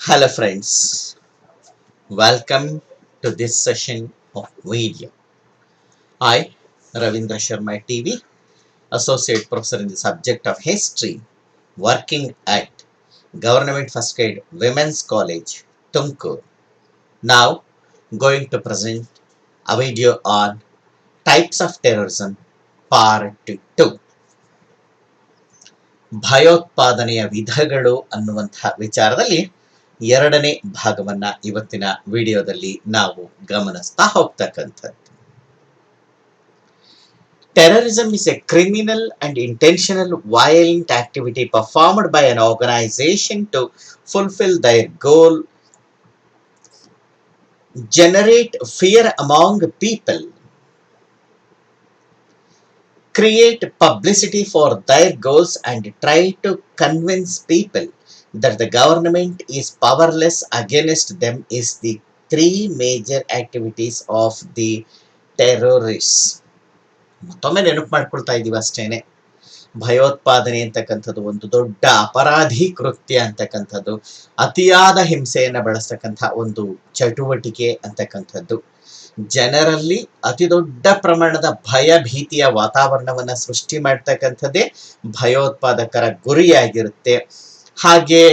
Hello friends, welcome to this session of video. I, Ravindra Sharma TV, Associate Professor in the subject of History, working at Government First Grade Women's College, Tumkur. Now, going to present a video on Types of Terrorism, Part 2. ಭಯೋತ್ಪಾದನೆಯ ವಿಧಗಳು ಅನ್ನುವಂತಹ ವಿಚಾರದಲ್ಲಿ ಎರಡನೇ ಭಾಗವನ್ನ ಇವತ್ತಿನ ವಿಡಿಯೋದಲ್ಲಿ ನಾವು ಗಮನಿಸ್ತಾ ಹೋಗ್ತಕ್ಕಂಥದ್ದು. Terrorism is a criminal and intentional violent activity performed by an organization to fulfill their goal, generate fear among people, create publicity for their goals, and try to convince people that the government is powerless against them is the three major activities of the terrorists. ಮತ್ತೊಮ್ಮೆ ನೆನಪು ಮಾಡ್ಕೊಳ್ತಾ ಇದೀವಿ ಅಷ್ಟೇನೆ. ಭಯೋತ್ಪಾದನೆ ಅಂತಕ್ಕಂಥದ್ದು ಒಂದು ದೊಡ್ಡ ಅಪರಾಧಿ ಕೃತ್ಯ ಅಂತಕ್ಕಂಥದ್ದು, ಅತಿಯಾದ ಹಿಂಸೆಯನ್ನ ಬಳಸ್ತಕ್ಕಂಥ ಒಂದು ಚಟುವಟಿಕೆ ಅಂತಕ್ಕಂಥದ್ದು, ಜನರಲ್ಲಿ ಅತಿ ದೊಡ್ಡ ಪ್ರಮಾಣದ ಭಯ ಭೀತಿಯ ವಾತಾವರಣವನ್ನ ಸೃಷ್ಟಿ ಮಾಡ್ತಕ್ಕಂಥದ್ದೇ ಭಯೋತ್ಪಾದಕರ ಗುರಿಯಾಗಿರುತ್ತೆ. ಹಾಗೆ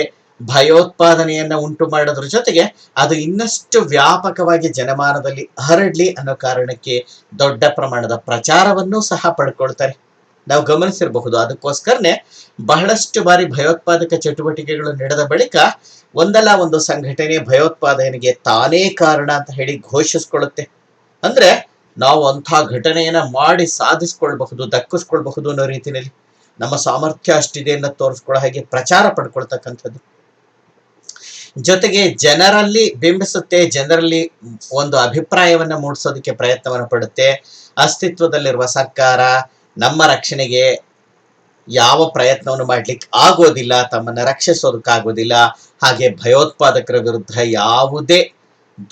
ಭಯೋತ್ಪಾದನೆಯನ್ನ ಉಂಟು ಮಾಡೋದ್ರ ಜೊತೆಗೆ ಅದು ಇನ್ನಷ್ಟು ವ್ಯಾಪಕವಾಗಿ ಜನಮಾನದಲ್ಲಿ ಹರಡ್ಲಿ ಅನ್ನೋ ಕಾರಣಕ್ಕೆ ದೊಡ್ಡ ಪ್ರಮಾಣದ ಪ್ರಚಾರವನ್ನು ಸಹ ಪಡ್ಕೊಳ್ತಾರೆ. ನಾವು ಗಮನಿಸಿರಬಹುದು. ಅದಕ್ಕೋಸ್ಕರನೇ ಬಹಳಷ್ಟು ಬಾರಿ ಭಯೋತ್ಪಾದಕ ಚಟುವಟಿಕೆಗಳು ನಡೆದ ಬಳಿಕ ಒಂದಲ್ಲ ಒಂದು ಸಂಘಟನೆ ಭಯೋತ್ಪಾದನೆಗೆ ತಾನೇ ಕಾರಣ ಅಂತ ಹೇಳಿ ಘೋಷಿಸ್ಕೊಳ್ಳುತ್ತೆ. ಅಂದ್ರೆ ನಾವು ಅಂಥ ಘಟನೆಯನ್ನ ಮಾಡಿ ಸಾಧಿಸ್ಕೊಳ್ಬಹುದು, ದಕ್ಕಿಸ್ಕೊಳ್ಬಹುದು ಅನ್ನೋ ರೀತಿಯಲ್ಲಿ ನಮ್ಮ ಸಾಮರ್ಥ್ಯ ಅಷ್ಟಿದೆ ಅಂತ ತೋರಿಸ್ಕೊಳ್ಳೋ ಹಾಗೆ ಪ್ರಚಾರ ಪಡ್ಕೊಳ್ತಕ್ಕಂಥದ್ದು. ಜೊತೆಗೆ ಜನರಲ್ಲಿ ಬಿಂಬಿಸುತ್ತೆ, ಜನರಲ್ಲಿ ಒಂದು ಅಭಿಪ್ರಾಯವನ್ನ ಮೂಡಿಸೋದಕ್ಕೆ ಪ್ರಯತ್ನವನ್ನು ಪಡುತ್ತೆ. ಅಸ್ತಿತ್ವದಲ್ಲಿರುವ ಸರ್ಕಾರ ನಮ್ಮ ರಕ್ಷಣೆಗೆ ಯಾವ ಪ್ರಯತ್ನವನ್ನು ಮಾಡ್ಲಿಕ್ಕೆ ಆಗೋದಿಲ್ಲ, ತಮ್ಮನ್ನ ರಕ್ಷಿಸೋದಕ್ಕಾಗೋದಿಲ್ಲ, ಹಾಗೆ ಭಯೋತ್ಪಾದಕರ ವಿರುದ್ಧ ಯಾವುದೇ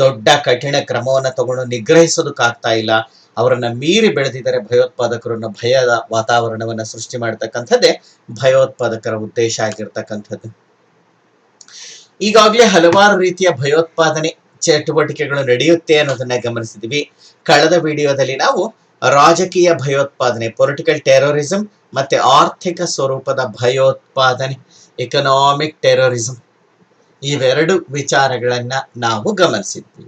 ದೊಡ್ಡ ಕಠಿಣ ಕ್ರಮವನ್ನು ತಗೊಂಡು ನಿಗ್ರಹಿಸೋದಕ್ಕಾಗ್ತಾ ಇಲ್ಲ, ಅವರನ್ನ ಮೀರಿ ಬೆಳೆದಿದ್ದಾರೆ ಭಯೋತ್ಪಾದಕರನ್ನ ಭಯದ ವಾತಾವರಣವನ್ನ ಸೃಷ್ಟಿ ಮಾಡತಕ್ಕಂಥದ್ದೇ ಭಯೋತ್ಪಾದಕರ ಉದ್ದೇಶ ಆಗಿರ್ತಕ್ಕಂಥದ್ದು. ಈಗಾಗಲೇ ಹಲವಾರು ರೀತಿಯ ಭಯೋತ್ಪಾದನೆ ಚಟುವಟಿಕೆಗಳು ನಡೆಯುತ್ತೆ ಅನ್ನೋದನ್ನ ಗಮನಿಸಿದ್ವಿ. ಕಳೆದ ವಿಡಿಯೋದಲ್ಲಿ ನಾವು ರಾಜಕೀಯ ಭಯೋತ್ಪಾದನೆ, ಪೊಲಿಟಿಕಲ್ ಟೆರರಿಸಂ, ಮತ್ತೆ ಆರ್ಥಿಕ ಸ್ವರೂಪದ ಭಯೋತ್ಪಾದನೆ, ಎಕನಾಮಿಕ್ ಟೆರರಿಸಂ, ಇವೆರಡು ವಿಚಾರಗಳನ್ನ ನಾವು ಗಮನಿಸಿದ್ವಿ.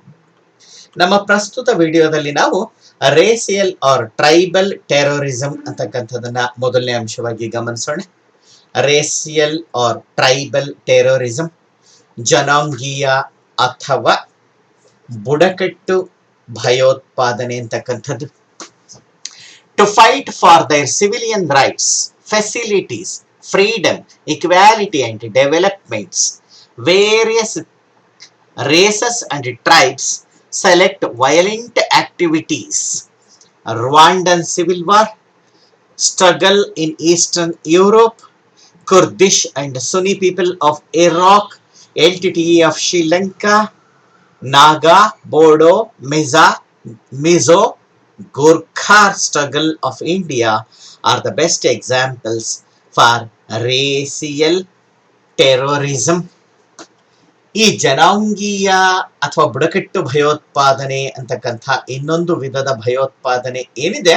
ನಮ್ಮ ಪ್ರಸ್ತುತ ವಿಡಿಯೋದಲ್ಲಿ ನಾವು ರೇಸಿಯಲ್ ಆರ್ ಟ್ರೈಬಲ್ ಟೆರರಿಸಂ ಅಂತಕ್ಕಂಥದನ್ನ ಮೊದಲನೇ ಅಂಶವಾಗಿ ಗಮನಿಸೋಣ. ರೇಸಿಯಲ್ ಆರ್ ಟ್ರೈಬಲ್ ಟೆರರಿಸಂ, ಜನಾಂಗೀಯ ಅಥವಾ ಬುಡಕಟ್ಟು ಭಯೋತ್ಪಾದನೆ ಅಂತಕ್ಕಂಥದ್ದು. To fight for their civilian rights, facilities, freedom, equality and developments, various races and tribes select violent activities. Rwandan civil war, struggle in Eastern Europe, Kurdish and Sunni people of Iraq, LTTE of Sri Lanka, Naga, Bodo, Mizo, Gurkha struggle of India are the best examples for racial terrorism. ಈ ಜನಾಂಗೀಯ ಅಥವಾ ಬುಡಕಟ್ಟು ಭಯೋತ್ಪಾದನೆ ಅಂತಕ್ಕಂಥ ಇನ್ನೊಂದು ವಿಧದ ಭಯೋತ್ಪಾದನೆ ಏನಿದೆ,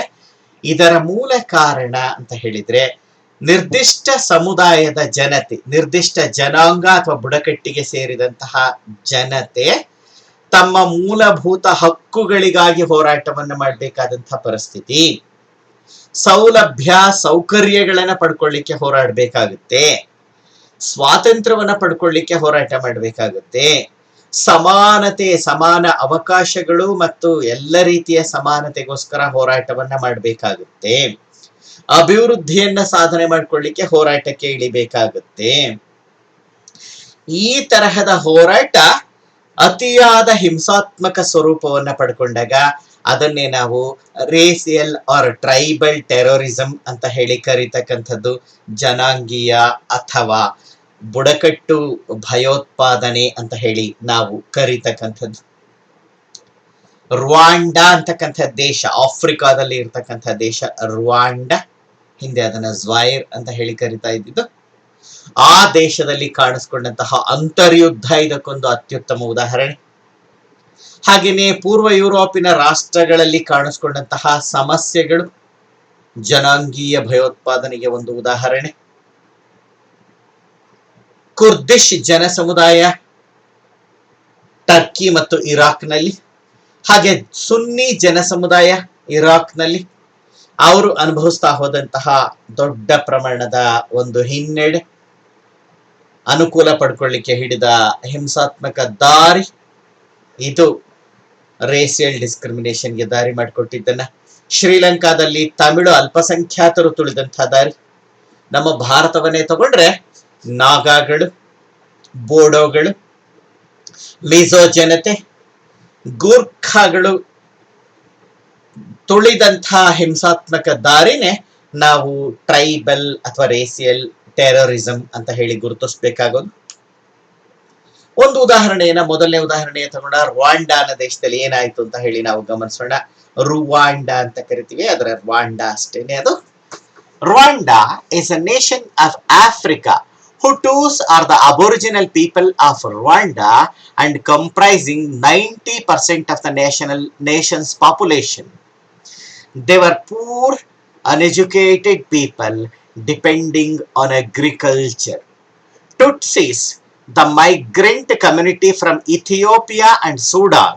ಇದರ ಮೂಲ ಕಾರಣ ಅಂತ ಹೇಳಿದ್ರೆ ನಿರ್ದಿಷ್ಟ ಸಮುದಾಯದ ಜನತೆ, ನಿರ್ದಿಷ್ಟ ಜನಾಂಗ ಅಥವಾ ಬುಡಕಟ್ಟಿಗೆ ಸೇರಿದಂತಹ ಜನತೆ ತಮ್ಮ ಮೂಲಭೂತ ಹಕ್ಕುಗಳಿಗಾಗಿ ಹೋರಾಟವನ್ನು ಮಾಡಬೇಕಾದಂತಹ ಪರಿಸ್ಥಿತಿ, ಸೌಲಭ್ಯ ಸೌಕರ್ಯಗಳನ್ನ ಪಡ್ಕೊಳ್ಳಿಕ್ಕೆ ಹೋರಾಡಬೇಕಾಗುತ್ತೆ, ಸ್ವಾತಂತ್ರ್ಯವನ್ನ ಪಡ್ಕೊಳ್ಳಿಕ್ಕೆ ಹೋರಾಟ ಮಾಡಬೇಕಾಗುತ್ತೆ, ಸಮಾನತೆ, ಸಮಾನ ಅವಕಾಶಗಳು ಮತ್ತು ಎಲ್ಲ ರೀತಿಯ ಸಮಾನತೆಗೋಸ್ಕರ ಹೋರಾಟವನ್ನ ಮಾಡಬೇಕಾಗುತ್ತೆ, ಅಭಿವೃದ್ಧಿಯನ್ನ ಸಾಧನೆ ಮಾಡ್ಕೊಳ್ಳಿಕ್ಕೆ ಹೋರಾಟಕ್ಕೆ ಇಳಿಬೇಕಾಗುತ್ತೆ. ಈ ತರಹದ ಹೋರಾಟ ಅತಿಯಾದ ಹಿಂಸಾತ್ಮಕ ಸ್ವರೂಪವನ್ನ ಪಡ್ಕೊಂಡಾಗ ಅದನ್ನೇ ನಾವು ರೇಸಿಯಲ್ ಆರ್ ಟ್ರೈಬಲ್ ಟೆರರಿಸಂ ಅಂತ ಹೇಳಿ ಕರೀತಕ್ಕಂಥದ್ದು, ಜನಾಂಗೀಯ ಅಥವಾ ಬುಡಕಟ್ಟು ಭಯೋತ್ಪಾದನೆ ಅಂತ ಹೇಳಿ ನಾವು ಕರೀತಕ್ಕಂಥದ್ದು. ರುವಾಂಡಾ ಅಂತಕ್ಕಂಥ ದೇಶ, ಆಫ್ರಿಕಾದಲ್ಲಿ ಇರ್ತಕ್ಕಂಥ ದೇಶ ರುವಾಂಡಾ, ಹಿಂದೆ ಅದನ್ನ ಝ್ವೈರ್ ಅಂತ ಹೇಳಿ ಕರಿತಾ ಇದ್ದಿದ್ದು. ಆ ದೇಶದಲ್ಲಿ ಕಾಣಿಸ್ಕೊಂಡಂತಹ ಅಂತರ್ಯುದ್ಧ ಇದಕ್ಕೊಂದು ಅತ್ಯುತ್ತಮ ಉದಾಹರಣೆ. ಹಾಗೆಯೇ ಪೂರ್ವ ಯುರೋಪಿನ ರಾಷ್ಟ್ರಗಳಲ್ಲಿ ಕಾಣಿಸ್ಕೊಂಡಂತಹ ಸಮಸ್ಯೆಗಳು ಜನಾಂಗೀಯ ಭಯೋತ್ಪಾದನೆಗೆ ಒಂದು ಉದಾಹರಣೆ. ಕುರ್ದಿಶ್ ಜನ ಸಮುದಾಯ ಟರ್ಕಿ ಮತ್ತು ಇರಾಕ್ನಲ್ಲಿ, ಹಾಗೆ ಸುನ್ನಿ ಜನ ಸಮುದಾಯ ಇರಾಕ್ನಲ್ಲಿ ಅವರು ಅನುಭವಿಸ್ತಾ ಹೋದಂತಹ ದೊಡ್ಡ ಪ್ರಮಾಣದ ಒಂದು ಹಿನ್ನಡೆ, ಅನುಕೂಲ ಪಡ್ಕೊಳ್ಳಿಕ್ಕೆ ಹಿಡಿದ ಹಿಂಸಾತ್ಮಕ ದಾರಿ, ಇದು ರೇಸಿಯಲ್ ಡಿಸ್ಕ್ರಿಮಿನೇಷನ್ಗೆ ದಾರಿ ಮಾಡಿಕೊಟ್ಟಿದ್ದನ್ನ. ಶ್ರೀಲಂಕಾದಲ್ಲಿ ತಮಿಳು ಅಲ್ಪಸಂಖ್ಯಾತರು ತುಳಿದಂತಹ ದಾರಿ. ನಮ್ಮ ಭಾರತವನ್ನೇ ತಗೊಂಡ್ರೆ ನಾಗಾಗಳು, ಬೋಡೋಗಳು, ಮಿಜೋ ಜನತೆ, ಗೂರ್ಖಾಗಳು ತುಳಿದಂತಹ ಹಿಂಸಾತ್ಮಕ ದಾರಿನೇ ನಾವು ಟ್ರೈಬಲ್ ಅಥವಾ ರೇಸಿಯಲ್ ಟೆರರಿಸಂ ಅಂತ ಹೇಳಿ ಗುರುತಿಸಬೇಕಾಗೋದು. ಒಂದು ಉದಾಹರಣೆಯನ್ನ, ಮೊದಲನೇ ಉದಾಹರಣೆಯ ತಗೊಂಡ ರುವಾಂಡಾನ ದೇಶದಲ್ಲಿ ಏನಾಯ್ತು ಅಂತ ಹೇಳಿ ನಾವು ಗಮನಿಸೋಣ. ರುವಾಂಡಾ ಅಂತ ಕರಿತೀವಿ, ಅದರ ರುವಾಂಡಾ ಅಷ್ಟೇನೆ. ಅದು Rwanda is a nation of Africa. Hutus are the aboriginal people of Rwanda and comprising 90% of the nation's population. They were poor, uneducated people depending on agriculture. Tutsis, the migrant community from Ethiopia and Sudan,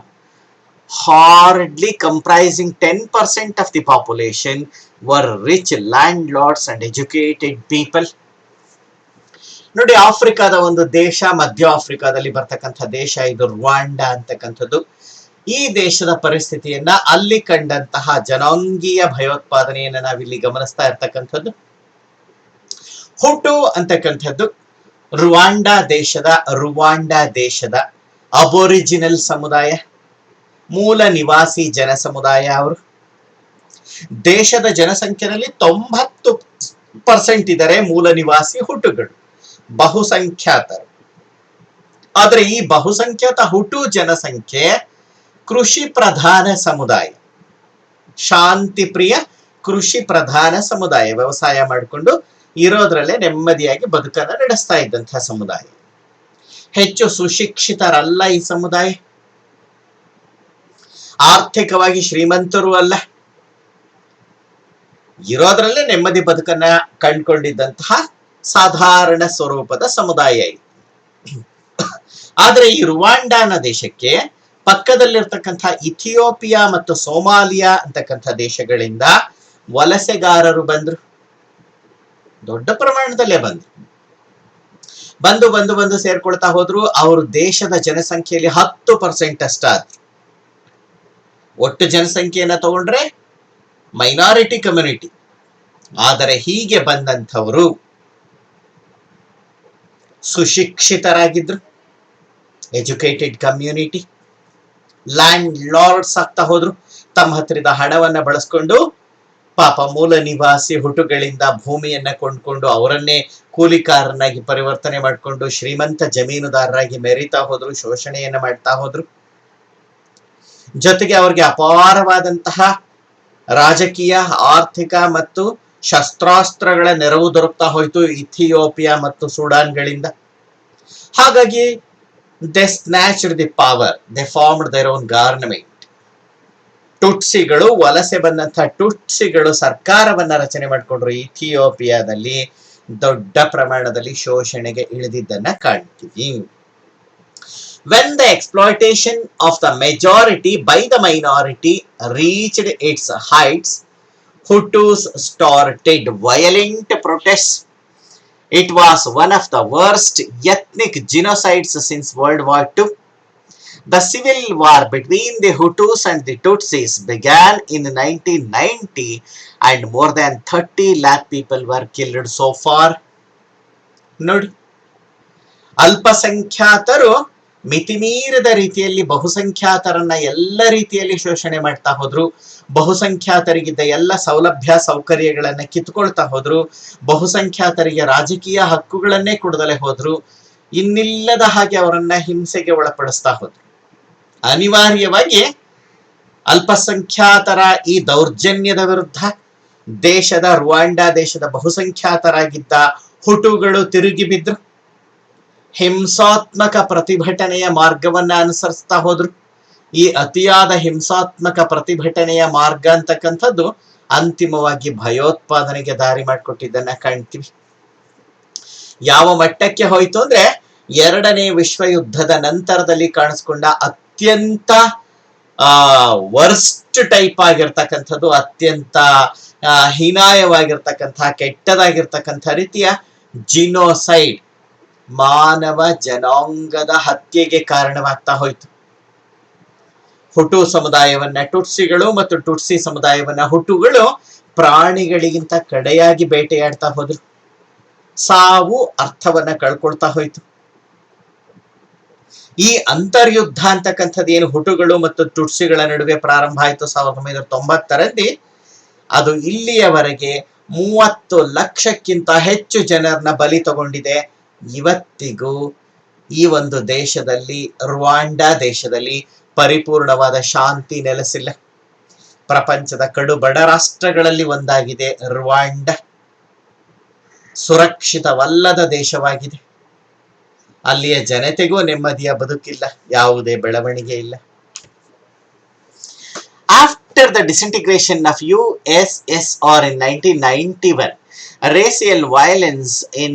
hardly comprising 10% of the population, were rich landlords and educated people. ನೋಡಿ, ಆಫ್ರಿಕಾದ ಒಂದು ದೇಶ, ಮಧ್ಯ ಆಫ್ರಿಕಾದಲ್ಲಿ ಬರ್ತಕ್ಕಂಥ ದೇಶ ಇದು Rwanda ಅಂತಕ್ಕಂಥದ್ದು. ಈ ದೇಶದ ಪರಿಸ್ಥಿತಿಯನ್ನ ಅಲ್ಲಿ ಕಂಡಂತಹ ಜನಾಂಗೀಯ ಭಯೋತ್ಪಾದನೆಯನ್ನ ನಾವಿಲ್ಲಿ ಗಮನಿಸ್ತಾ ಇರ್ತಕ್ಕಂಥದ್ದು. ಹುಟು ಅಂತಕ್ಕಂಥದ್ದು ರುವಾಂಡಾ ದೇಶದ ಅಬೋರಿಜಿನಲ್ ಸಮುದಾಯ, ಮೂಲ ನಿವಾಸಿ ಜನ ಸಮುದಾಯ. ಅವರು ದೇಶದ ಜನಸಂಖ್ಯೆಯಲ್ಲಿ 90% ಇದ್ದಾರೆ ಮೂಲ ನಿವಾಸಿ ಹುಟುಗಳು, ಬಹುಸಂಖ್ಯಾತರು. ಆದರೆ ಈ ಬಹುಸಂಖ್ಯಾತ ಹುಟು ಜನಸಂಖ್ಯೆ ಕೃಷಿ ಪ್ರಧಾನ ಸಮುದಾಯ, ಶಾಂತಿ ಪ್ರಿಯ ಕೃಷಿ ಪ್ರಧಾನ ಸಮುದಾಯ, ವ್ಯವಸಾಯ ಮಾಡಿಕೊಂಡು ಇರೋದ್ರಲ್ಲೇ ನೆಮ್ಮದಿಯಾಗಿ ಬದುಕನ್ನು ನಡೆಸ್ತಾ ಇದ್ದಂತಹ ಸಮುದಾಯ. ಹೆಚ್ಚು ಸುಶಿಕ್ಷಿತರಲ್ಲ ಈ ಸಮುದಾಯ, ಆರ್ಥಿಕವಾಗಿ ಶ್ರೀಮಂತರು ಅಲ್ಲ, ಇರೋದ್ರಲ್ಲೇ ನೆಮ್ಮದಿ ಬದುಕನ್ನ ಕಂಡುಕೊಂಡಿದ್ದಂತಹ ಸಾಧಾರಣ ಸ್ವರೂಪದ ಸಮುದಾಯ ಇದು. ಆದರೆ ಈ ರುವಾಂಡಾನ ದೇಶಕ್ಕೆ ಪಕ್ಕದಲ್ಲಿರ್ತಕ್ಕಂಥ ಇಥಿಯೋಪಿಯಾ ಮತ್ತು ಸೋಮಾಲಿಯಾ ಅಂತಕ್ಕಂಥ ದೇಶಗಳಿಂದ ವಲಸೆಗಾರರು ಬಂದ್ರು, ದೊಡ್ಡ ಪ್ರಮಾಣದಲ್ಲೇ ಬಂದು ಸೇರ್ಕೊಳ್ತಾ ಹೋದ್ರು. ಅವರು ದೇಶದ ಜನಸಂಖ್ಯೆಯಲ್ಲಿ 10% ಅಷ್ಟಾದ್ರು. ಒಟ್ಟು ಜನಸಂಖ್ಯೆಯನ್ನ ತಗೊಂಡ್ರೆ ಮೈನಾರಿಟಿ ಕಮ್ಯುನಿಟಿ. ಆದರೆ ಹೀಗೆ ಬಂದಂಥವರು ಸುಶಿಕ್ಷಿತರಾಗಿದ್ರು, ಎಜುಕೇಟೆಡ್ ಕಮ್ಯುನಿಟಿ, ಲ್ಯಾಂಡ್ ಲಾರ್ಡ್ಸ್ ಆಗ್ತಾ ಹೋದ್ರು. ತಮ್ಮ ಹತ್ರದ ಹಣವನ್ನ ಬಳಸ್ಕೊಂಡು ಪಾಪ ಮೂಲ ನಿವಾಸಿ ಹುಟುಗಳಿಂದ ಭೂಮಿಯನ್ನ ಕೊಂಡ್ಕೊಂಡು ಅವರನ್ನೇ ಕೂಲಿಕಾರನಾಗಿ ಪರಿವರ್ತನೆ ಮಾಡಿಕೊಂಡು ಶ್ರೀಮಂತ ಜಮೀನುದಾರರಾಗಿ ಮೆರೀತಾ ಹೋದ್ರು, ಶೋಷಣೆಯನ್ನ ಮಾಡ್ತಾ ಹೋದ್ರು. ಜೊತೆಗೆ ಅವರಿಗೆ ಅಪಾರವಾದಂತಹ ರಾಜಕೀಯ, ಆರ್ಥಿಕ ಮತ್ತು ಶಸ್ತ್ರಾಸ್ತ್ರಗಳ ನೆರವು ದೊರಕ್ತಾ ಹೋಯ್ತು ಇಥಿಯೋಪಿಯಾ ಮತ್ತು ಸುಡಾನ್ಗಳಿಂದ. ಹಾಗಾಗಿ they snatched the power, they formed their own government. ಟುಟ್ಸಿಗಳು, ವಲಸೆ ಬಂದಂತಹ ಟುಟ್ಸಿಗಳು ಸರ್ಕಾರವನ್ನ ರಚನೆ ಮಾಡಿಕೊಂಡ್ರು. ಇಥಿಯೋಪಿಯಾದಲ್ಲಿ ದೊಡ್ಡ ಪ್ರಮಾಣದಲ್ಲಿ ಶೋಷಣೆಗೆ ಇಳಿದಿದ್ದನ್ನ ಕಾಣ್ತೀವಿ. When the exploitation of the majority by the minority reached its heights, Hutus started violent protests. It was one of the worst ethnic genocides since World War II. The civil war between the Hutus and the Tutsis began in 1990 and more than 30 lakh people were killed so far. ನೋಡಿ, ಅಲ್ಪಸಂಖ್ಯಾತರು ಮಿತಿಮೀರಿದ ರೀತಿಯಲ್ಲಿ ಬಹುಸಂಖ್ಯಾತರನ್ನ ಎಲ್ಲ ರೀತಿಯಲ್ಲಿ ಶೋಷಣೆ ಮಾಡ್ತಾ ಹೋದ್ರು. ಬಹುಸಂಖ್ಯಾತರಿಗಿದ್ದ ಎಲ್ಲ ಸೌಲಭ್ಯ ಸೌಕರ್ಯಗಳನ್ನ ಕಿತ್ಕೊಳ್ತಾ ಹೋದ್ರು. ಬಹುಸಂಖ್ಯಾತರಿಗೆ ರಾಜಕೀಯ ಹಕ್ಕುಗಳನ್ನೇ ಕೊಡದಲೇ ಹೋದ್ರು. ಇನ್ನಿಲ್ಲದ ಹಾಗೆ ಅವರನ್ನ ಹಿಂಸೆಗೆ ಒಳಪಡಿಸ್ತಾ ಹೋದ್ರು. ಅನಿವಾರ್ಯವಾಗಿ ಅಲ್ಪಸಂಖ್ಯಾತರ ಈ ದೌರ್ಜನ್ಯದ ವಿರುದ್ಧ ರುವಾಂಡಾ ದೇಶದ ಬಹುಸಂಖ್ಯಾತರಾಗಿದ್ದ ಹುಟುಗಳು ತಿರುಗಿ ಬಿದ್ರು, ಹಿಂಸಾತ್ಮಕ ಪ್ರತಿಭಟನೆಯ ಮಾರ್ಗವನ್ನ ಅನುಸರಿಸ್ತಾ ಹೋದ್ರು. ಈ ಅತಿಯಾದ ಹಿಂಸಾತ್ಮಕ ಪ್ರತಿಭಟನೆಯ ಮಾರ್ಗ ಅಂತಕ್ಕಂಥದ್ದು ಅಂತಿಮವಾಗಿ ಭಯೋತ್ಪಾದನೆಗೆ ದಾರಿ ಮಾಡಿಕೊಟ್ಟಿದ್ದನ್ನ ಕಾಣ್ತೀವಿ. ಯಾವ ಮಟ್ಟಕ್ಕೆ ಹೋಯ್ತು ಅಂದ್ರೆ, ಎರಡನೇ ವಿಶ್ವ ಯುದ್ಧದ ನಂತರದಲ್ಲಿ ಕಾಣಿಸ್ಕೊಂಡ ಅತ್ಯಂತ ವರ್ಸ್ಟ್ ಟೈಪ್ ಆಗಿರ್ತಕ್ಕಂಥದ್ದು, ಅತ್ಯಂತ ಹೀನಾಯವಾಗಿರ್ತಕ್ಕಂಥ, ಕೆಟ್ಟದಾಗಿರ್ತಕ್ಕಂಥ ರೀತಿಯ ಜಿನೋಸೈಡ್, ಮಾನವ ಜನಾಂಗದ ಹತ್ಯೆಗೆ ಕಾರಣವಾಗ್ತಾ ಹೋಯ್ತು. ಹುಟು ಸಮುದಾಯವನ್ನ ಟುಟ್ಸಿಗಳು ಮತ್ತು ಟುಟ್ಸಿ ಸಮುದಾಯವನ್ನ ಹುಟುಗಳು ಪ್ರಾಣಿಗಳಿಗಿಂತ ಕಡೆಯಾಗಿ ಬೇಟೆಯಾಡ್ತಾ ಹೋದ್ರು. ಸಾವು ಅರ್ಥವನ್ನ ಕಳ್ಕೊಳ್ತಾ ಹೋಯ್ತು. ಈ ಅಂತರ್ಯುದ್ಧ ಅಂತಕ್ಕಂಥದ್ದು ಏನು ಹುಟುಗಳು ಮತ್ತು ಟುಟ್ಸಿಗಳ ನಡುವೆ ಪ್ರಾರಂಭ ಆಯಿತು 1990ರಲ್ಲಿ, ಅದು ಇಲ್ಲಿಯವರೆಗೆ 30 ಲಕ್ಷಕ್ಕಿಂತ ಹೆಚ್ಚು ಜನರನ್ನ ಬಲಿ ತಗೊಂಡಿದೆ. ಇವತ್ತಿಗೂ ಈ ಒಂದು ದೇಶದಲ್ಲಿ, ರುವಾಂಡಾ ದೇಶದಲ್ಲಿ ಪರಿಪೂರ್ಣವಾದ ಶಾಂತಿ ನೆಲೆಸಿಲ್ಲ. ಪ್ರಪಂಚದ ಕಡು ಬಡ ರಾಷ್ಟ್ರಗಳಲ್ಲಿ ಒಂದಾಗಿದೆ ರುವಾಂಡಾ. ಸುರಕ್ಷಿತವಲ್ಲದ ದೇಶವಾಗಿದೆ. ಅಲ್ಲಿಯ ಜನತೆಗೂ ನೆಮ್ಮದಿಯ ಬದುಕಿಲ್ಲ, ಯಾವುದೇ ಬೆಳವಣಿಗೆ ಇಲ್ಲ. After the disintegration of USSR in 1991, racial violence in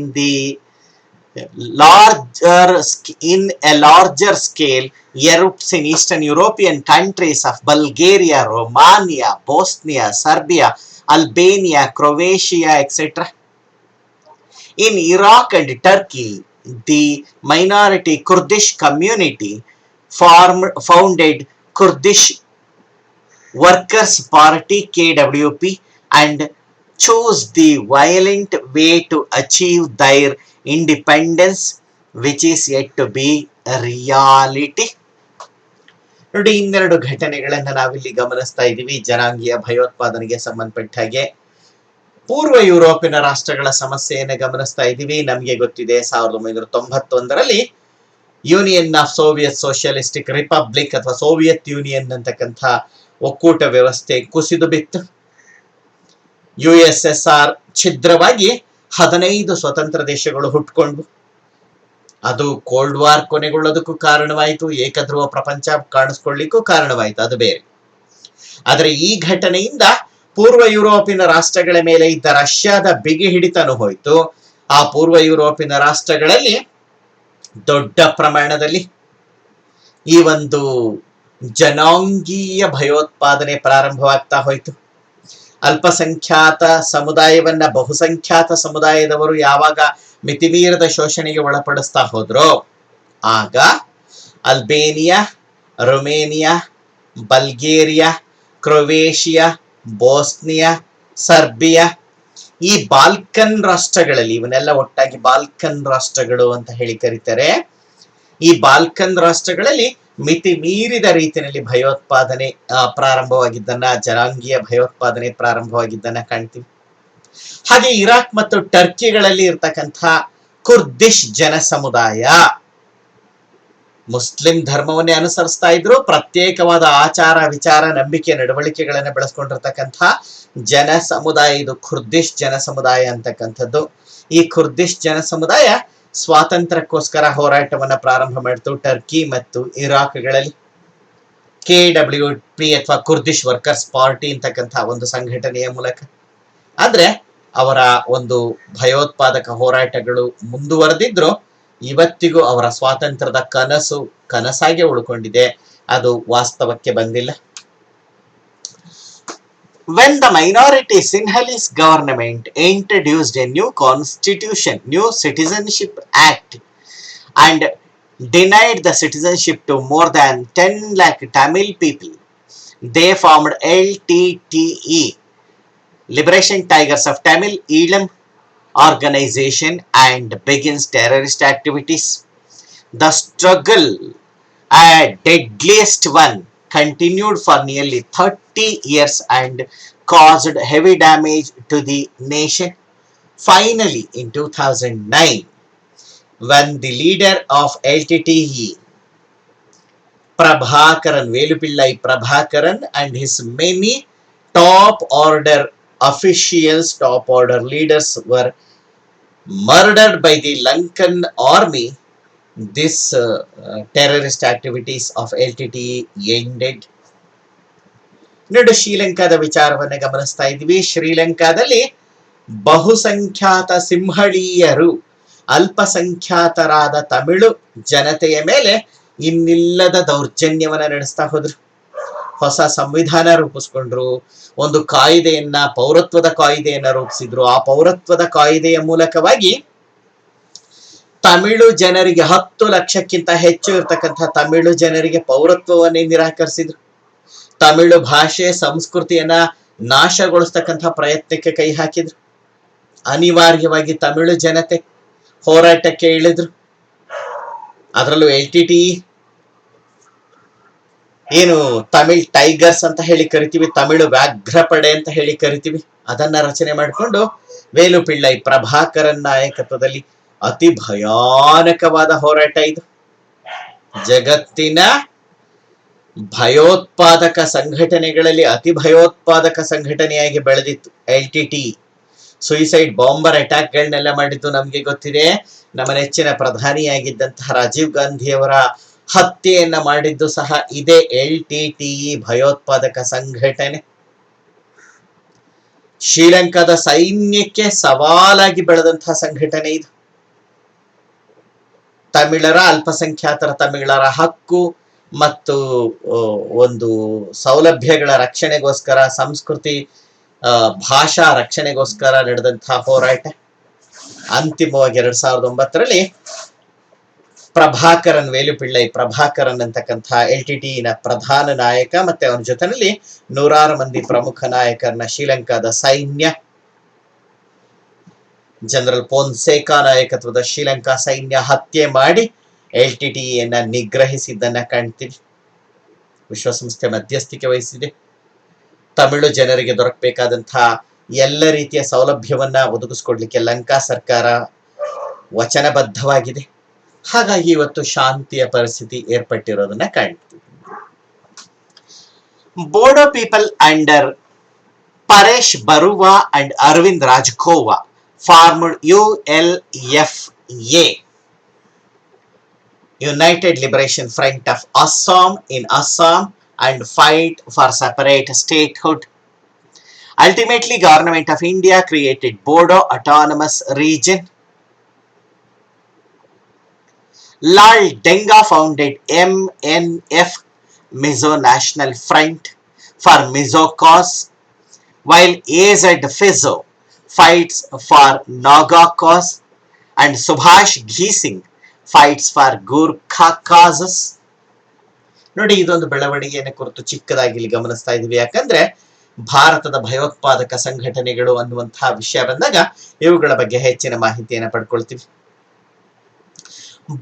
a larger scale erupts in Eastern European countries of Bulgaria, Romania, Bosnia, Serbia, Albania, Croatia, etc. In Iraq and Turkey, the minority Kurdish community founded Kurdish Workers' Party KWP and chose the violent way to achieve their independence, which is yet to be a reality. ನೋಡಿ, ಇನ್ನೆರಡು ಘಟನೆಗಳನ್ನ ನಾವಿಲ್ಲಿ ಗಮನಿಸ್ತಾ ಇದ್ದೀವಿ ಜನಾಂಗೀಯ ಭಯೋತ್ಪಾದನೆಗೆ ಸಂಬಂಧಪಟ್ಟ ಹಾಗೆ. ಪೂರ್ವ ಯುರೋಪಿನ ರಾಷ್ಟ್ರಗಳ ಸಮಸ್ಯೆಯನ್ನು ಗಮನಿಸ್ತಾ ಇದ್ದೀವಿ. ನಮಗೆ ಗೊತ್ತಿದೆ 1991ರಲ್ಲಿ Union of Soviet Socialistic Republic ಅಥವಾ ಸೋವಿಯತ್ ಯೂನಿಯನ್ ಅಂತಕ್ಕಂಥ ಒಕ್ಕೂಟ ವ್ಯವಸ್ಥೆ ಕುಸಿದು ಬಿತ್ತು. USSR ಛಿದ್ರವಾಗಿ 15 ಸ್ವತಂತ್ರ ದೇಶಗಳು ಹುಟ್ಕೊಂಡು, ಅದು ಕೋಲ್ಡ್ ವಾರ್ ಕೊನೆಗೊಳ್ಳೋದಕ್ಕೂ ಕಾರಣವಾಯಿತು, ಏಕಧ್ರುವ ಪ್ರಪಂಚ ಕಾಣಿಸ್ಕೊಳ್ಳಿಕ್ಕೂ ಕಾರಣವಾಯಿತು, ಅದು ಬೇರೆ. ಆದರೆ ಈ ಘಟನೆಯಿಂದ ಪೂರ್ವ ಯುರೋಪಿನ ರಾಷ್ಟ್ರಗಳ ಮೇಲೆ ಇದ್ದ ರಷ್ಯಾದ ಬಿಗಿ ಹಿಡಿತನೂ ಹೋಯಿತು. ಆ ಪೂರ್ವ ಯುರೋಪಿನ ರಾಷ್ಟ್ರಗಳಲ್ಲಿ ದೊಡ್ಡ ಪ್ರಮಾಣದಲ್ಲಿ ಈ ಒಂದು ಜನಾಂಗೀಯ ಭಯೋತ್ಪಾದನೆ ಪ್ರಾರಂಭವಾಗ್ತಾ ಹೋಯಿತು. ಅಲ್ಪಸಂಖ್ಯಾತ ಸಮುದಾಯವನ್ನ ಬಹುಸಂಖ್ಯಾತ ಸಮುದಾಯದವರು ಯಾವಾಗ ಮಿತಿಮೀರದ ಶೋಷಣೆಗೆ ಒಳಪಡಿಸ್ತಾ ಹೋದ್ರೋ, ಆಗ Albania, Romania, Bulgaria, Croatia, Bosnia, Serbia, ಈ ಬಾಲ್ಕನ್ ರಾಷ್ಟ್ರಗಳಲ್ಲಿ, ಇವನ್ನೆಲ್ಲ ಒಟ್ಟಾಗಿ ಬಾಲ್ಕನ್ ರಾಷ್ಟ್ರಗಳು ಅಂತ ಹೇಳಿ ಕರೀತಾರೆ. ಈ ಬಾಲ್ಕನ್ ರಾಷ್ಟ್ರಗಳಲ್ಲಿ ಮಿತಿ ಮೀರಿದ ರೀತಿಯಲ್ಲಿ ಭಯೋತ್ಪಾದನೆ ಪ್ರಾರಂಭವಾಗಿದ್ದನ್ನ, ಜನಾಂಗೀಯ ಭಯೋತ್ಪಾದನೆ ಪ್ರಾರಂಭವಾಗಿದ್ದನ್ನ ಕಾಣ್ತೀವಿ. ಹಾಗೆ ಇರಾಕ್ ಮತ್ತು ಟರ್ಕಿಗಳಲ್ಲಿ ಇರ್ತಕ್ಕಂಥ ಕುರ್ದಿಶ್ ಜನ ಸಮುದಾಯ ಮುಸ್ಲಿಂ ಧರ್ಮವನ್ನೇ ಅನುಸರಿಸ್ತಾ ಇದ್ರು. ಪ್ರತ್ಯೇಕವಾದ ಆಚಾರ ವಿಚಾರ ನಂಬಿಕೆ ನಡವಳಿಕೆಗಳನ್ನ ಬೆಳೆಸ್ಕೊಂಡಿರ್ತಕ್ಕಂಥ ಜನ ಸಮುದಾಯ ಇದು ಕುರ್ದಿಶ್ ಜನ ಸಮುದಾಯ ಅಂತಕ್ಕಂಥದ್ದು. ಈ ಕುರ್ದಿಶ್ ಜನ ಸಮುದಾಯ ಸ್ವಾತಂತ್ರ್ಯಕ್ಕೋಸ್ಕರ ಹೋರಾಟವನ್ನ ಪ್ರಾರಂಭ ಮಾಡಿತು ಟರ್ಕಿ ಮತ್ತು ಇರಾಕ್ಗಳಲ್ಲಿ. KWP ಅಥವಾ ಕುರ್ದಿಶ್ ವರ್ಕರ್ಸ್ ಪಾರ್ಟಿ ಅಂತಕ್ಕಂಥ ಒಂದು ಸಂಘಟನೆಯ ಮೂಲಕ. ಆದ್ರೆ ಅವರ ಒಂದು ಭಯೋತ್ಪಾದಕ ಹೋರಾಟಗಳು ಮುಂದುವರೆದಿದ್ರು. ಇವತ್ತಿಗೂ ಅವರ ಸ್ವಾತಂತ್ರ್ಯದ ಕನಸು ಕನಸಾಗೆ ಉಳ್ಕೊಂಡಿದೆ, ಅದು ವಾಸ್ತವಕ್ಕೆ ಬಂದಿಲ್ಲ. When the minority Sinhalese government introduced a new constitution, new Citizenship Act, and denied the citizenship to more than 10 lakh Tamil people, they formed LTTE, Liberation Tigers of Tamil Eelam organization, and begins terrorist activities. The struggle, a deadliest one, continued for nearly 30 years and caused heavy damage to the nation. Finally, in 2009, when the leader of LTTE, Prabhakaran, Velupillai Prabhakaran, and his many top order officials, top order leaders were murdered by the Lankan army. This terrorist activities of LTTE ended. ನೋಡಿ, ಶ್ರೀಲಂಕಾದ ವಿಚಾರವನ್ನ ಗಮನಿಸ್ತಾ ಇದ್ವಿ. ಶ್ರೀಲಂಕಾದಲ್ಲಿ ಬಹುಸಂಖ್ಯಾತ ಸಿಂಹಳೀಯರು, ಅಲ್ಪಸಂಖ್ಯಾತರಾದ ತಮಿಳು ಜನತೆಯ ಮೇಲೆ ಇನ್ನಿಲ್ಲದ ದೌರ್ಜನ್ಯವನ್ನ ನಡೆಸ್ತಾ ಹೋದ್ರು. ಹೊಸ ಸಂವಿಧಾನ ರೂಪಿಸ್ಕೊಂಡ್ರು, ಒಂದು ಕಾಯ್ದೆಯನ್ನ, ಪೌರತ್ವದ ಕಾಯ್ದೆಯನ್ನ ರೂಪಿಸಿದ್ರು. ಆ ಪೌರತ್ವದ ಕಾಯ್ದೆಯ ಮೂಲಕವಾಗಿ ತಮಿಳು ಜನರಿಗೆ 10 ಲಕ್ಷಕ್ಕಿಂತ ಹೆಚ್ಚು ಇರತಕ್ಕಂಥ ತಮಿಳು ಜನರಿಗೆ ಪೌರತ್ವವನ್ನೇ ನಿರಾಕರಿಸಿದ್ರು. ತಮಿಳು ಭಾಷೆ ಸಂಸ್ಕೃತಿಯನ್ನ ನಾಶಗೊಳಿಸ್ತಕ್ಕಂಥ ಪ್ರಯತ್ನಕ್ಕೆ ಕೈ ಹಾಕಿದ್ರು. ಅನಿವಾರ್ಯವಾಗಿ ತಮಿಳು ಜನತೆ ಹೋರಾಟಕ್ಕೆ ಇಳಿದ್ರು. ಅದರಲ್ಲೂ LTTE ಏನು ತಮಿಳ್ ಟೈಗರ್ಸ್ ಅಂತ ಹೇಳಿ ಕರಿತೀವಿ, ತಮಿಳು ವ್ಯಾಘ್ರಪಡೆ ಅಂತ ಹೇಳಿ ಕರಿತೀವಿ, ಅದನ್ನ ರಚನೆ ಮಾಡಿಕೊಂಡು ವೇಲುಪಿಳ್ಳೈ ಪ್ರಭಾಕರನ್ ನಾಯಕತ್ವದಲ್ಲಿ ಅತಿ ಭಯಾನಕವಾದ ಹೋರಾಟ ಇದು. ಜಗತ್ತಿನ ಭಯೋತ್ಪಾದಕ ಸಂಘಟನೆಗಳಲ್ಲಿ ಅತಿ ಭಯೋತ್ಪಾದಕ ಸಂಘಟನೆಯಾಗಿ ಬೆಳೆದಿತ್ತು LTTE. ಸುಯಿಸೈಡ್ ಬಾಂಬರ್ ಅಟ್ಯಾಕ್ ಗಳನ್ನೆಲ್ಲ ಮಾಡಿದ್ದು ನಮ್ಗೆ ಗೊತ್ತಿದೆ. ನಮ್ಮ ನೆಚ್ಚಿನ ಪ್ರಧಾನಿಯಾಗಿದ್ದಂತಹ ರಾಜೀವ್ ಗಾಂಧಿಯವರ ಹತ್ಯೆಯನ್ನ ಮಾಡಿದ್ದು ಸಹ ಇದೇ LTTE ಭಯೋತ್ಪಾದಕ ಸಂಘಟನೆ. ಶ್ರೀಲಂಕಾದ ಸೈನ್ಯಕ್ಕೆ ಸವಾಲಾಗಿ ಬೆಳೆದಂತಹ ಸಂಘಟನೆ ಇದು. ತಮಿಳರ, ಅಲ್ಪಸಂಖ್ಯಾತರ ತಮಿಳರ ಹಕ್ಕು ಮತ್ತು ಒಂದು ಸೌಲಭ್ಯಗಳ ರಕ್ಷಣೆಗೋಸ್ಕರ, ಸಂಸ್ಕೃತಿ ಭಾಷಾ ರಕ್ಷಣೆಗೋಸ್ಕರ ನಡೆದಂತಹ ಹೋರಾಟ. ಅಂತಿಮವಾಗಿ 2009ರಲ್ಲಿ ಪ್ರಭಾಕರನ್, ವೇಲುಪಿಳ್ಳೈ ಪ್ರಭಾಕರನ್ ಅಂತಕ್ಕಂಥ LTTE ನ ಪ್ರಧಾನ ನಾಯಕ ಮತ್ತೆ ಅವನ ಜೊತೆಯಲ್ಲಿ 100 ಮಂದಿ ಪ್ರಮುಖ ನಾಯಕರನ್ನ ಶ್ರೀಲಂಕಾದ ಸೈನ್ಯ, ಜನರಲ್ ಪೋನ್ಸೇಕಾ ನಾಯಕತ್ವದ ಶ್ರೀಲಂಕಾ ಸೈನ್ಯ ಹತ್ಯೆ ಮಾಡಿ LTTE ಯನ್ನ ನಿಗ್ರಹಿಸಿದ್ದನ್ನ ಕಾಣ್ತೀವಿ. ವಿಶ್ವಸಂಸ್ಥೆ ಮಧ್ಯಸ್ಥಿಕೆ ವಹಿಸಿದೆ. ತಮಿಳು ಜನರಿಗೆ ದೊರಕಬೇಕಾದಂತಹ ಎಲ್ಲ ರೀತಿಯ ಸೌಲಭ್ಯವನ್ನ ಒದಗಿಸ್ಕೊಡ್ಲಿಕ್ಕೆ ಲಂಕಾ ಸರ್ಕಾರ ವಚನಬದ್ಧವಾಗಿದೆ. ಹಾಗಾಗಿ ಇವತ್ತು ಶಾಂತಿಯ ಪರಿಸ್ಥಿತಿ ಏರ್ಪಟ್ಟಿರೋದನ್ನ ಕಾಣ್ತೀವಿ. Bodo people under Paresh Barua and Arvind Rajkhowa formed ULFA, United Liberation Front of Assam, in Assam, and fight for separate statehood. Ultimately, Government of India created Bodo Autonomous Region. Lal Denga founded MNF, Mizo National Front, for Mizo cause, while AZ Fizo fights for Naga cause, and Subhash Ghising fights for Gurkha causes. ನೋಡಿ, ಇದೊಂದು ಬೆಳವಣಿಗೆಯನ್ನು ಕುರಿತು ಚಿಕ್ಕದಾಗಿ ಇಲ್ಲಿ ಗಮನಿಸ್ತಾ ಇದೀವಿ. ಯಾಕಂದ್ರೆ ಭಾರತದ ಭಯೋತ್ಪಾದಕ ಸಂಘಟನೆಗಳು ಅನ್ನುವಂತಹ ವಿಷಯ ಬಂದಾಗ ಇವುಗಳ ಬಗ್ಗೆ ಹೆಚ್ಚಿನ ಮಾಹಿತಿಯನ್ನು ಪಡ್ಕೊಳ್ತೀವಿ.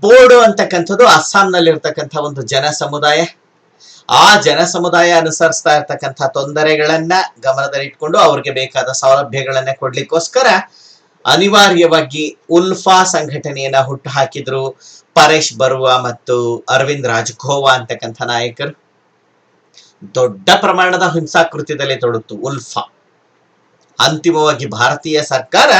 ಬೋಡೋ ಅಂತಕ್ಕಂಥದ್ದು ಅಸ್ಸಾಂನಲ್ಲಿರ್ತಕ್ಕಂಥ ಒಂದು ಜನ ಸಮುದಾಯ. ಆ ಜನ ಸಮುದಾಯ ಅನುಸರಿಸ್ತಾ ಇರ್ತಕ್ಕಂಥ ತೊಂದರೆಗಳನ್ನ ಗಮನದಲ್ಲಿಟ್ಕೊಂಡು ಅವ್ರಿಗೆ ಬೇಕಾದ ಸೌಲಭ್ಯಗಳನ್ನ ಕೊಡ್ಲಿಕ್ಕೋಸ್ಕರ ಅನಿವಾರ್ಯವಾಗಿ ಉಲ್ಫಾ ಸಂಘಟನೆಯನ್ನ ಹುಟ್ಟು ಹಾಕಿದ್ರು ಪರೇಶ್ ಬರುವಾ ಮತ್ತು ಅರವಿಂದ್ ರಾಜ್ಖೋವಾ ಅಂತಕ್ಕಂಥ ನಾಯಕರು. ದೊಡ್ಡ ಪ್ರಮಾಣದ ಹಿಂಸಾಕೃತ್ಯದಲ್ಲಿ ತೊಡಗಿತು ಉಲ್ಫಾ. ಅಂತಿಮವಾಗಿ ಭಾರತೀಯ ಸರ್ಕಾರ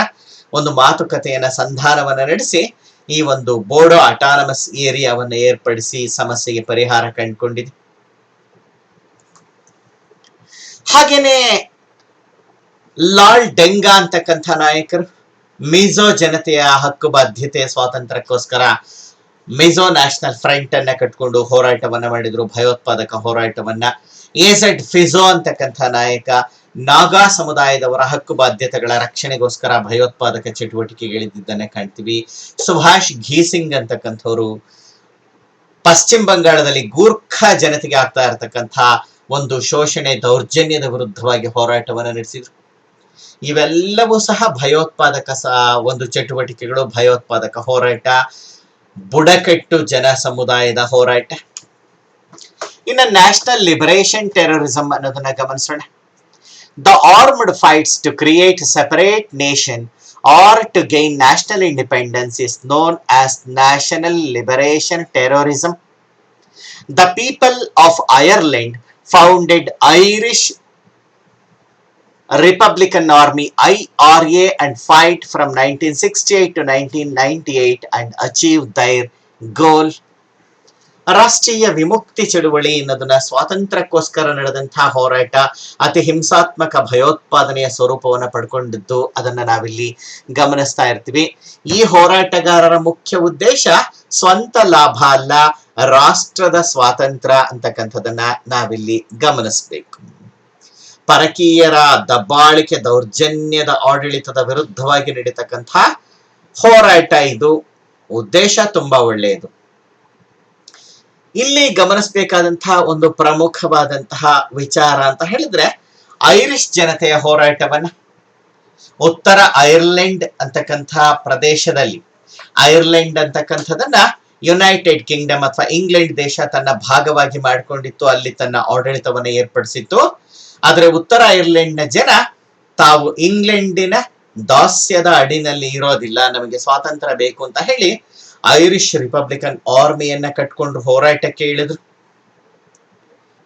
ಒಂದು ಮಾತುಕತೆಯನ್ನ, ಸಂಧಾನವನ್ನ ನಡೆಸಿ ಈ ಒಂದು ಬೋಡೋ ಅಟಾನಮಸ್ ಏರಿಯಾವನ್ನು ಏರ್ಪಡಿಸಿ ಸಮಸ್ಯೆಗೆ ಪರಿಹಾರ ಕಂಡುಕೊಂಡಿದೆ. ಹಾಗೇನೆ ಲಾಲ್ ಡೆಂಗಾ ಅಂತಕ್ಕಂಥ ನಾಯಕರು ಮಿಜೋ ಜನತೆಯ ಹಕ್ಕು ಬಾಧ್ಯತೆ ಸ್ವಾತಂತ್ರ್ಯಕ್ಕೋಸ್ಕರ ಮಿಜೋ ನ್ಯಾಷನಲ್ ಫ್ರಂಟ್ ಅನ್ನ ಕಟ್ಕೊಂಡು ಹೋರಾಟವನ್ನ ಮಾಡಿದ್ರು, ಭಯೋತ್ಪಾದಕ ಹೋರಾಟವನ್ನ. AZ ಫಿಜೋ ಅಂತಕ್ಕಂಥ ನಾಯಕ ನಾಗಾ ಸಮುದಾಯದವರ ಹಕ್ಕು ಬಾಧ್ಯತೆಗಳ ರಕ್ಷಣೆಗೋಸ್ಕರ ಭಯೋತ್ಪಾದಕ ಚಟುವಟಿಕೆಗಳಿದ್ದನ್ನ ಕಾಣ್ತೀವಿ. ಸುಭಾಷ್ ಘೀಸಿಂಗ್ ಅಂತಕ್ಕಂಥವ್ರು ಪಶ್ಚಿಮ ಬಂಗಾಳದಲ್ಲಿ ಗೂರ್ಖಾ ಜನತೆಗೆ ಆಗ್ತಾ ಇರತಕ್ಕಂಥ ಒಂದು ಶೋಷಣೆ, ದೌರ್ಜನ್ಯದ ವಿರುದ್ಧವಾಗಿ ಹೋರಾಟವನ್ನು ನಡೆಸಿದ್ರು. ಇವೆಲ್ಲವೂ ಸಹ ಭಯೋತ್ಪಾದಕ ಒಂದು ಚಟುವಟಿಕೆಗಳು, ಭಯೋತ್ಪಾದಕ ಹೋರಾಟ, ಬುಡಕಟ್ಟು ಜನ ಸಮುದಾಯದ ಹೋರಾಟ. ಇನ್ನು ನ್ಯಾಷನಲ್ ಲಿಬರೇಷನ್ ಟೆರರಿಸಂ ಅನ್ನೋದನ್ನ ಗಮನಿಸೋಣ. The armed fights to create separate nation or to gain national independence is known as national liberation terrorism. The people of Ireland founded Irish Republican Army IRA and fight from 1968 to 1998 and achieve their goal. ರಾಷ್ಟ್ರೀಯ ವಿಮುಕ್ತಿ ಚಳುವಳಿ ಅನ್ನೋದನ್ನ ಸ್ವಾತಂತ್ರ್ಯಕ್ಕೋಸ್ಕರ ನಡೆದಂತಹ ಹೋರಾಟ ಅತಿ ಹಿಂಸಾತ್ಮಕ ಭಯೋತ್ಪಾದನೆಯ ಸ್ವರೂಪವನ್ನು ಪಡ್ಕೊಂಡಿದ್ದು ಅದನ್ನ ನಾವಿಲ್ಲಿ ಗಮನಿಸ್ತಾ ಇರ್ತೀವಿ. ಈ ಹೋರಾಟಗಾರರ ಮುಖ್ಯ ಉದ್ದೇಶ ಸ್ವಂತ ಲಾಭ ಅಲ್ಲ, ರಾಷ್ಟ್ರದ ಸ್ವಾತಂತ್ರ್ಯ ಅಂತಕ್ಕಂಥದನ್ನ ನಾವಿಲ್ಲಿ ಗಮನಿಸಬೇಕು. ಪರಕೀಯರ ದಬ್ಬಾಳಿಕೆ ದೌರ್ಜನ್ಯದ ಆಡಳಿತದ ವಿರುದ್ಧವಾಗಿ ನಡೀತಕ್ಕಂಥ ಹೋರಾಟ ಇದು. ಉದ್ದೇಶ ತುಂಬಾ ಒಳ್ಳೆಯದು. ಇಲ್ಲಿ ಗಮನಿಸಬೇಕಾದಂತಹ ಒಂದು ಪ್ರಮುಖವಾದಂತಹ ವಿಚಾರ ಅಂತ ಹೇಳಿದ್ರೆ ಐರಿಷ್ ಜನತೆಯ ಹೋರಾಟವನ್ನ ಉತ್ತರ ಐರ್ಲೆಂಡ್ ಅಂತಕ್ಕಂಥ ಪ್ರದೇಶದಲ್ಲಿ, ಐರ್ಲೆಂಡ್ ಅಂತಕ್ಕಂಥದನ್ನ ಯುನೈಟೆಡ್ ಕಿಂಗ್ಡಮ್ ಅಥವಾ ಇಂಗ್ಲೆಂಡ್ ದೇಶ ತನ್ನ ಭಾಗವಾಗಿ ಮಾಡಿಕೊಂಡಿತ್ತು, ಅಲ್ಲಿ ತನ್ನ ಆಡಳಿತವನ್ನು ಏರ್ಪಡಿಸಿತ್ತು. ಆದ್ರೆ ಉತ್ತರ ಐರ್ಲೆಂಡ್ನ ಜನ ತಾವು ಇಂಗ್ಲೆಂಡಿನ ದಾಸ್ಯದ ಅಡಿನಲ್ಲಿ ಇರೋದಿಲ್ಲ, ನಮಗೆ ಸ್ವಾತಂತ್ರ್ಯ ಬೇಕು ಅಂತ ಹೇಳಿ ಐರಿಷ್ ರಿಪಬ್ಲಿಕನ್ ಆರ್ಮಿಯನ್ನ ಕಟ್ಕೊಂಡು ಹೋರಾಟಕ್ಕೆ ಇಳಿದ್ರು.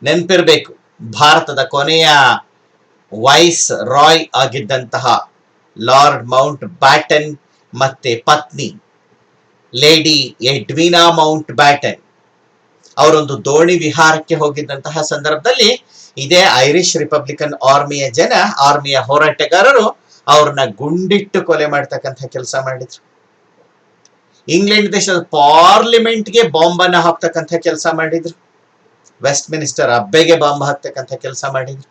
ನೆನಪಿರ್ಬೇಕು, ಭಾರತದ ಕೊನೆಯ ವೈಸ್ ರಾಯ್ ಆಗಿದ್ದಂತಹ ಲಾರ್ಡ್ ಮೌಂಟ್ ಬ್ಯಾಟನ್ ಮತ್ತೆ ಪತ್ನಿ ಲೇಡಿ ಎಡ್ವಿನಾ ಮೌಂಟ್ ಬ್ಯಾಟನ್ ಅವರೊಂದು ದೋಣಿ ವಿಹಾರಕ್ಕೆ ಹೋಗಿದ್ದಂತಹ ಸಂದರ್ಭದಲ್ಲಿ ಇದೇ ಐರಿಷ್ ರಿಪಬ್ಲಿಕನ್ ಆರ್ಮಿಯ ಹೋರಾಟಗಾರರು ಅವ್ರನ್ನ ಗುಂಡಿಟ್ಟು ಕೊಲೆ ಮಾಡ್ತಕ್ಕಂಥ ಕೆಲಸ ಮಾಡಿದ್ರು. ಇಂಗ್ಲೆಂಡ್ ದೇಶದ ಪಾರ್ಲಿಮೆಂಟ್ಗೆ ಬಾಂಬನ್ನ ಹಾಕ್ತಕ್ಕಂಥ ಕೆಲಸ ಮಾಡಿದ್ರು. ವೆಸ್ಟ್ ಮಿನಿಸ್ಟರ್ ಅಬ್ಬೆಗೆ ಬಾಂಬ್ ಹಾಕ್ತಕ್ಕಂಥ ಕೆಲಸ ಮಾಡಿದ್ರು.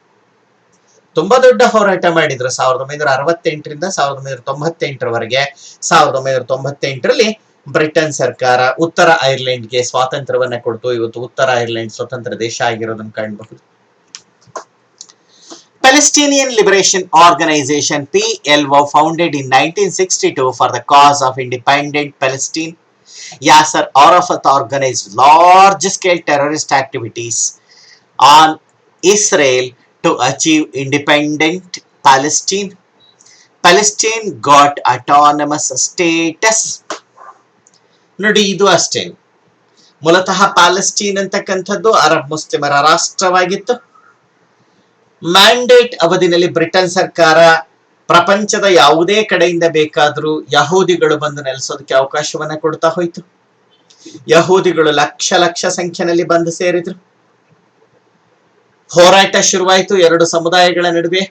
ತುಂಬಾ ದೊಡ್ಡ ಹೋರಾಟ ಮಾಡಿದ್ರು 1968ರಿಂದ 1998ರವರೆಗೆ. 1998ರಲ್ಲಿ ಬ್ರಿಟನ್ ಸರ್ಕಾರ ಉತ್ತರ ಐರ್ಲೆಂಡ್ಗೆ ಸ್ವಾತಂತ್ರ್ಯವನ್ನ ಕೊಡ್ತು. ಇವತ್ತು ಉತ್ತರ ಐರ್ಲೆಂಡ್ ಸ್ವತಂತ್ರ ದೇಶ ಆಗಿರೋದನ್ನ ಕಾಣಬಹುದು. Palestinian Liberation Organization PLO founded in 1962 for the cause of independent Palestine. Yasser Arafat organized large-scale terrorist activities on Israel to achieve independent Palestine. Palestine got autonomous status. ನೋಡಿ, ಇದು ಅಷ್ಟೇ. ಮೂಲತಃ ಪ್ಯಾಲೆಸ್ಟೀನ್ ಅಂತಕ್ಕಂಥದ್ದು ಅರಬ್ ಮುಸ್ಲಿಮರ ರಾಷ್ಟ್ರವಾಗಿತ್ತು. Mandate ಅವಧಿನಲ್ಲಿ Britain ಸರ್ಕಾರ ಪ್ರಪಂಚದ ಯಾವುದೇ ಕಡೆಯಿಂದ ಬೇಕಾದರೂ ಯಹೂದಿಗಳು ಬಂದು ನೆಲೆಸೋದಕ್ಕೆ ಅವಕಾಶವನ್ನ ಕೊಡ್ತಾ ಹೋಯ್ತು. ಯಹೂದಿಗಳು ಲಕ್ಷ ಸಂಖ್ಯೆಯಲ್ಲಿ ಬಂದು ಸೇರಿದ್ರು. ಹೋರಾಟ ಶುರುವಾಯಿತು ಎರಡು ಸಮುದಾಯಗಳ ನಡುವೆ,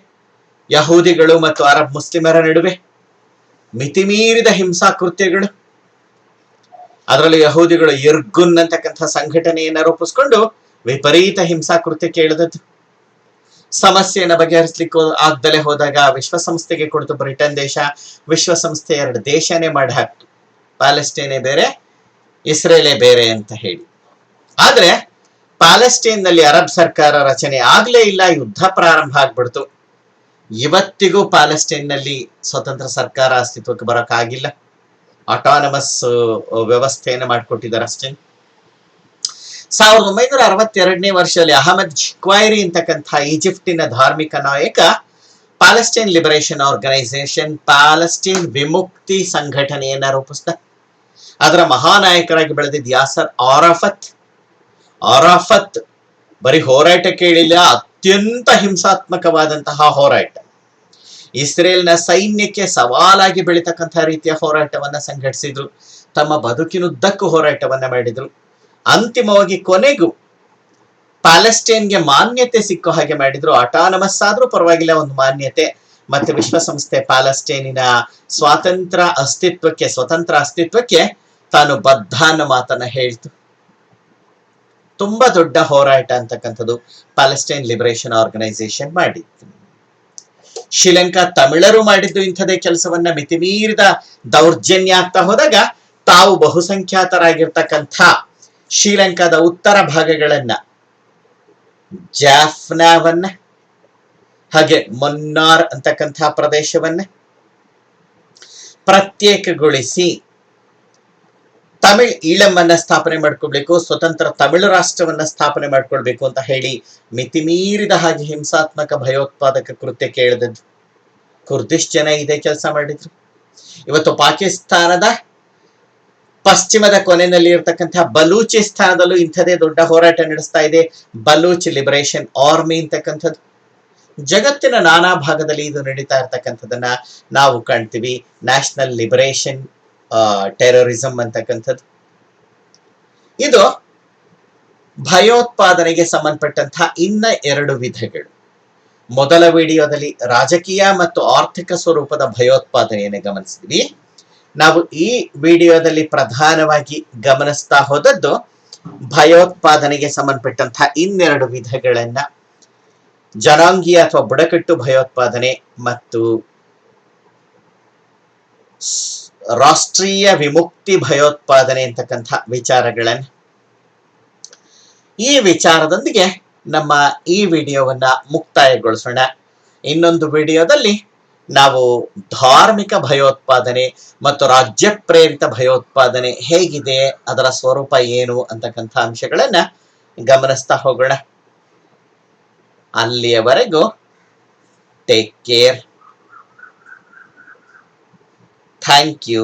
ಯಹೂದಿಗಳು ಮತ್ತು ಅರಬ್ ಮುಸ್ಲಿಮರ ನಡುವೆ. ಮಿತಿಮೀರಿದ ಹಿಂಸಾ ಕೃತ್ಯಗಳು, ಅದರಲ್ಲೂ ಯಹೂದಿಗಳು ಇರ್ಗುನ್ ಅಂತಕ್ಕಂಥ ಸಂಘಟನೆಯನ್ನ ರೂಪಿಸ್ಕೊಂಡು ವಿಪರೀತ ಹಿಂಸಾ ಕೃತ್ಯಕ್ಕೆ ಇಳಿದದ್ದು. ಸಮಸ್ಯೆಯನ್ನು ಬಗೆಹರಿಸಲಿಕ್ಕೆ ಆಗ್ದಲೇ ಹೋದಾಗ ವಿಶ್ವಸಂಸ್ಥೆಗೆ ಕೊಡ್ತು ಬ್ರಿಟನ್ ದೇಶ. ವಿಶ್ವಸಂಸ್ಥೆ ಎರಡು ದೇಶನೇ ಮಾಡಿ ಹಾಕ್ತು, ಪ್ಯಾಲೆಸ್ಟೈನೇ ಬೇರೆ ಇಸ್ರೇಲೇ ಬೇರೆ ಅಂತ ಹೇಳಿ. ಆದ್ರೆ ಪ್ಯಾಲೆಸ್ಟೈನ್ ನಲ್ಲಿ ಅರಬ್ ಸರ್ಕಾರ ರಚನೆ ಆಗ್ಲೇ ಇಲ್ಲ, ಯುದ್ಧ ಪ್ರಾರಂಭ ಆಗ್ಬಿಡ್ತು. ಇವತ್ತಿಗೂ ಪ್ಯಾಲೆಸ್ಟೈನ್ ನಲ್ಲಿ ಸ್ವತಂತ್ರ ಸರ್ಕಾರ ಅಸ್ತಿತ್ವಕ್ಕೆ ಬರೋಕ್ಕಾಗಿಲ್ಲ. ಆಟಾನಮಸ್ ವ್ಯವಸ್ಥೆಯನ್ನು ಮಾಡಿಕೊಟ್ಟಿದ್ದಾರೆ ಅಷ್ಟೇ. 1962ನೇ ವರ್ಷದಲ್ಲಿ ಅಹಮದ್ ಜಿಕ್ವೈರಿ ಅಂತಕ್ಕಂಥ ಈಜಿಪ್ಟಿನ ಧಾರ್ಮಿಕ ನಾಯಕ ಪ್ಯಾಲೆಸ್ಟೈನ್ ಲಿಬರೇಷನ್ ಆರ್ಗನೈಸೇಷನ್, ಪ್ಯಾಲೆಸ್ಟೈನ್ ವಿಮುಕ್ತಿ ಸಂಘಟನೆಯನ್ನ ರೂಪಿಸಿದ. ಅದರ ಮಹಾನಾಯಕರಾಗಿ ಬೆಳೆದಿದ್ದ ಯಾಸರ್ ಆರಾಫತ್ ಬರೀ ಹೋರಾಟಕ್ಕೆ ಇಳಿಲ್ಲ, ಅತ್ಯಂತ ಹಿಂಸಾತ್ಮಕವಾದಂತಹ ಹೋರಾಟ. ಇಸ್ರೇಲ್ನ ಸೈನ್ಯಕ್ಕೆ ಸವಾಲಾಗಿ ಬೆಳೀತಕ್ಕಂಥ ರೀತಿಯ ಹೋರಾಟವನ್ನ ಸಂಘಟಿಸಿದ್ರು. ತಮ್ಮ ಬದುಕಿನುದ್ದಕ್ಕೂ ಹೋರಾಟವನ್ನ ಮಾಡಿದ್ರು. ಅಂತಿಮವಾಗಿ ಕೊನೆಗೂ ಪ್ಯಾಲೆಸ್ಟೈನ್ಗೆ ಮಾನ್ಯತೆ ಸಿಕ್ಕೋ ಹಾಗೆ ಮಾಡಿದ್ರು. ಆಟಾನಮಸ್ ಆದ್ರೂ ಪರವಾಗಿಲ್ಲ, ಒಂದು ಮಾನ್ಯತೆ. ಮತ್ತೆ ವಿಶ್ವಸಂಸ್ಥೆ ಪ್ಯಾಲೆಸ್ಟೈನಿನ ಸ್ವತಂತ್ರ ಅಸ್ತಿತ್ವಕ್ಕೆ ತಾನು ಬದ್ಧ ಅನ್ನೋ ಮಾತನ್ನ ಹೇಳ್ತು. ತುಂಬಾ ದೊಡ್ಡ ಹೋರಾಟ ಅಂತಕ್ಕಂಥದ್ದು ಪ್ಯಾಲೆಸ್ಟೈನ್ ಲಿಬರೇಷನ್ ಆರ್ಗನೈಸೇಷನ್ ಮಾಡಿತ್ತು. ಶ್ರೀಲಂಕಾ ತಮಿಳರು ಮಾಡಿದ್ದು ಇಂಥದೇ ಕೆಲಸವನ್ನ. ಮಿತಿಮೀರಿದ ದೌರ್ಜನ್ಯ ಆಗ್ತಾ ಹೋದಾಗ ತಾವು ಬಹುಸಂಖ್ಯಾತರಾಗಿರ್ತಕ್ಕಂಥ ಶ್ರೀಲಂಕಾದ ಉತ್ತರ ಭಾಗಗಳನ್ನ, ಜಾಫ್ನಾವನ್ನ, ಹಾಗೆ ಮೊನ್ನಾರ್ ಅಂತಕ್ಕಂಥ ಪ್ರದೇಶವನ್ನ ಪ್ರತ್ಯೇಕಗೊಳಿಸಿ ತಮಿಳ್ ಈಳಮ್ಮನ್ನ ಸ್ಥಾಪನೆ ಮಾಡ್ಕೊಳ್ಬೇಕು, ಸ್ವತಂತ್ರ ತಮಿಳು ರಾಷ್ಟ್ರವನ್ನ ಸ್ಥಾಪನೆ ಮಾಡ್ಕೊಳ್ಬೇಕು ಅಂತ ಹೇಳಿ ಮಿತಿಮೀರಿದ ಹಾಗೆ ಹಿಂಸಾತ್ಮಕ ಭಯೋತ್ಪಾದಕ ಕೃತ್ಯಕ್ಕೆ ಇಳಿದದ್ದು. ಕುರ್ದಿಶ್ ಜನ ಇದೇ ಕೆಲಸ ಮಾಡಿದ್ರು. ಇವತ್ತು ಪಾಕಿಸ್ತಾನದ ಪಶ್ಚಿಮದ ಕೊನೆಯಲ್ಲಿ ಇರತಕ್ಕಂತಹ ಬಲೂಚಿಸ್ತಾನದಲ್ಲೂ ಇಂಥದೇ ದೊಡ್ಡ ಹೋರಾಟ ನಡೆಸ್ತಾ ಇದೆ, ಬಲೂಚ್ ಲಿಬರೇಷನ್ ಆರ್ಮಿ ಅಂತಕ್ಕಂಥದ್ದು. ಜಗತ್ತಿನ ನಾನಾ ಭಾಗದಲ್ಲಿ ಇದು ನಡೀತಾ ಇರ್ತಕ್ಕಂಥದ್ದನ್ನ ನಾವು ಕಾಣ್ತೀವಿ. ನ್ಯಾಷನಲ್ ಲಿಬರೇಷನ್ ಟೆರರಿಸಂ ಅಂತಕ್ಕಂಥದ್ದು ಇದು ಭಯೋತ್ಪಾದನೆಗೆ ಸಂಬಂಧಪಟ್ಟಂತಹ ಇನ್ನ 2 ವಿಧಗಳು. ಮೊದಲ ವಿಡಿಯೋದಲ್ಲಿ ರಾಜಕೀಯ ಮತ್ತು ಆರ್ಥಿಕ ಸ್ವರೂಪದ ಭಯೋತ್ಪಾದನೆಯನ್ನು ಗಮನಿಸಿದ್ವಿ. ನಾವು ಈ ವಿಡಿಯೋದಲ್ಲಿ ಪ್ರಧಾನವಾಗಿ ಗಮನಿಸ್ತಾ ಹೋದದ್ದು ಭಯೋತ್ಪಾದನೆಗೆ ಸಂಬಂಧಪಟ್ಟಂತಹ ಇನ್ನೆರಡು ವಿಧಗಳನ್ನ, ಜನಾಂಗೀಯ ಅಥವಾ ಬುಡಕಟ್ಟು ಭಯೋತ್ಪಾದನೆ ಮತ್ತು ರಾಷ್ಟ್ರೀಯ ವಿಮುಕ್ತಿ ಭಯೋತ್ಪಾದನೆ ಅಂತಕ್ಕಂಥ ವಿಚಾರಗಳನ್ನು. ಈ ವಿಚಾರದೊಂದಿಗೆ ನಮ್ಮ ಈ ವಿಡಿಯೋವನ್ನ ಮುಕ್ತಾಯಗೊಳಿಸೋಣ. ಇನ್ನೊಂದು ವಿಡಿಯೋದಲ್ಲಿ ನಾವು ಧಾರ್ಮಿಕ ಭಯೋತ್ಪಾದನೆ ಮತ್ತು ರಾಜ್ಯ ಪ್ರೇರಿತ ಭಯೋತ್ಪಾದನೆ ಹೇಗಿದೆ, ಅದರ ಸ್ವರೂಪ ಏನು ಅಂತಕ್ಕಂಥ ಅಂಶಗಳನ್ನ ಗಮನಿಸ್ತಾ ಹೋಗೋಣ. ಅಲ್ಲಿಯವರೆಗೂ ಟೇಕ್ ಕೇರ್. Thank you.